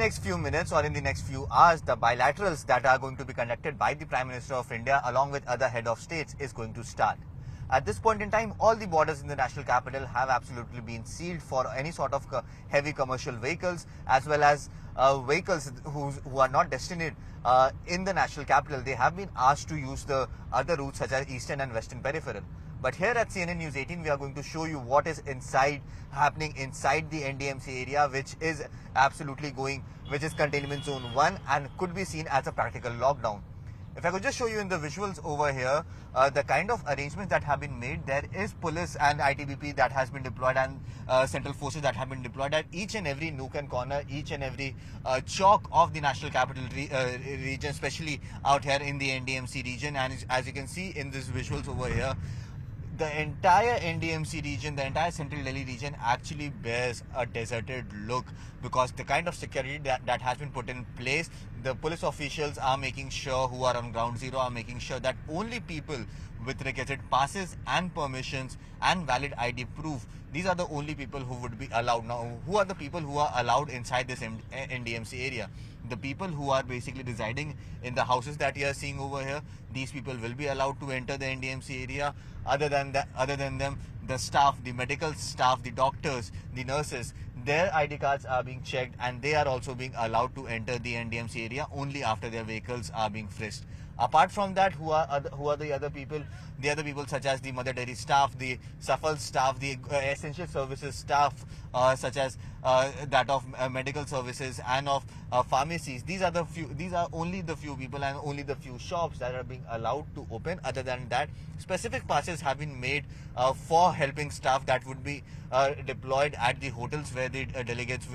next few minutes or in the next few hours, the bilaterals that are going to be conducted by the Prime Minister of India along with other head of states is going to start. At this point in time, all the borders in the national capital have absolutely been sealed for any sort of heavy commercial vehicles, as well as vehicles who are not destined in the national capital. They have been asked to use the other routes such as eastern and western peripheral. But here at CNN News 18, we are going to show you what is happening inside the NDMC area, which is containment zone 1 and could be seen as a practical lockdown. If I could just show you in the visuals over here, the kind of arrangements that have been made, there is police and ITBP that has been deployed and central forces that have been deployed at each and every nook and corner, each and every chalk of the national capital region, especially out here in the NDMC region. And as you can see in these visuals over here, the entire NDMC region, the entire central Delhi region actually bears a deserted look because the kind of security that has been put in place, the police officials are making sure, who are on ground zero, are making sure that only people with requisite passes and permissions and valid ID proof, these are the only people who would be allowed. Now, who are the people who are allowed inside this NDMC area? The people who are basically residing in the houses that you are seeing over here, these people will be allowed to enter the NDMC area. Other than them, the staff, the medical staff, the doctors, the nurses, their ID cards are being checked and they are also being allowed to enter the NDMC area only after their vehicles are being frisked. Apart from that, who are the other people? The other people such as the Mother Dairy staff, the Safal staff, the essential services staff such as that of medical services and of pharmacies. These are only the few people and only the few shops that are being allowed to open. Other than that, specific passes have been made for helping staff that would be deployed at the hotels where the delegates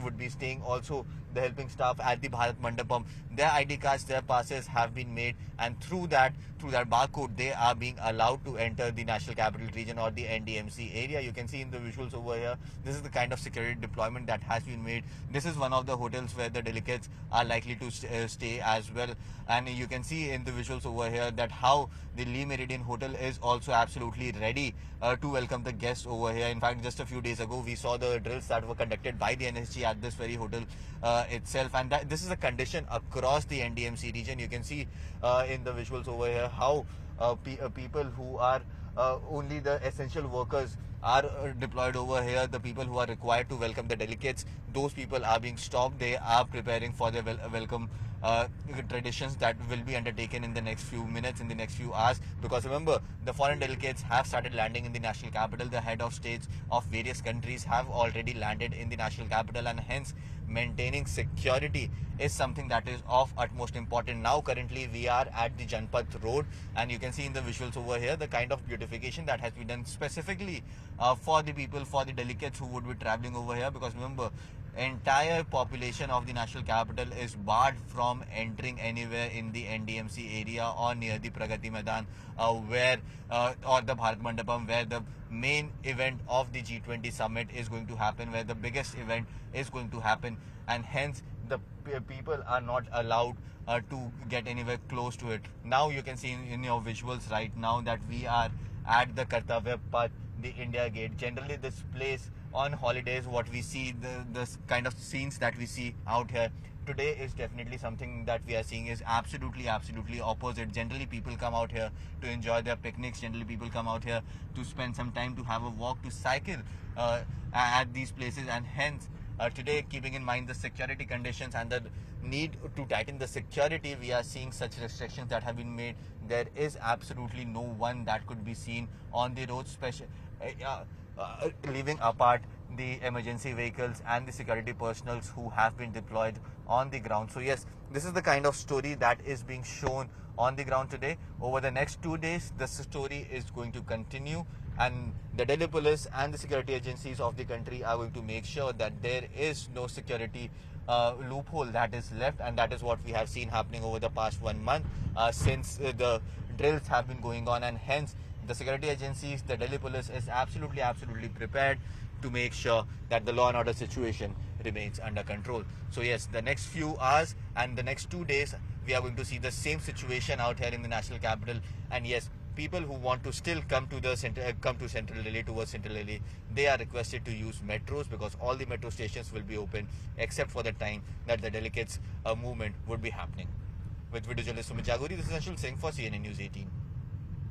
would be staying. Also, the helping staff at the Bharat Mandapam, their ID cards, their passes have been made, and through that barcode, they are being allowed to enter the National Capital Region or the NDMC area. You can see in the visuals over here, this is the kind of security deployment that has been made. This is one of the hotels where the delegates are likely to stay as well. And you can see in the visuals over here that how the Le Méridien Hotel is also absolutely ready to welcome the guests over here. In fact, just a few days ago, we saw the drills that were conducted by the NSG at this very hotel itself. And this is a condition across the NDMC region. You can see in the visuals over here how people who are only the essential workers are deployed over here. The people who are required to welcome the delegates, those people are being stopped. They are preparing for their welcome traditions that will be undertaken in the next few minutes, in the next few hours. Because remember, the foreign delegates have started landing in the national capital. The head of states of various countries have already landed in the national capital, and hence maintaining security is something that is of utmost importance. Now currently we are at the Janpath Road, and you can see in the visuals over here the kind of beautification that has been done specifically for the people, for the delegates who would be traveling over here. Because remember, entire population of the national capital is barred from entering anywhere in the NDMC area or near the Pragati Maidan or the Bharat Mandapam, where the main event of the G20 summit is going to happen, where the biggest event is going to happen, and hence the people are not allowed to get anywhere close to it. Now you can see in your visuals right now that we are at the Kartavya Path, the India Gate. Generally this place on holidays, what we see, the kind of scenes that we see out here today is definitely something that we are seeing is absolutely opposite. Generally people come out here to enjoy their picnics. Generally people come out here to spend some time, to have a walk, to cycle at these places. And hence today, keeping in mind the security conditions and the need to tighten the security, we are seeing such restrictions that have been made. There is absolutely no one that could be seen on the road, leaving apart the emergency vehicles and the security personnel who have been deployed on the ground. So yes, this is the kind of story that is being shown on the ground today. Over the next 2 days, this story is going to continue, and the Delhi police and the security agencies of the country are going to make sure that there is no security loophole that is left. And that is what we have seen happening over the past 1 month since the drills have been going on. And hence the security agencies, the Delhi police is absolutely prepared to make sure that the law and order situation remains under control. So yes, the next few hours and the next 2 days, we are going to see the same situation out here in the national capital. And yes, people who want to still come to Central Delhi, towards Central Delhi, they are requested to use metros, because all the metro stations will be open except for the time that the delegates movement would be happening. With video journalist Sumit Jaguri, this is Anshul Singh for CNN News 18.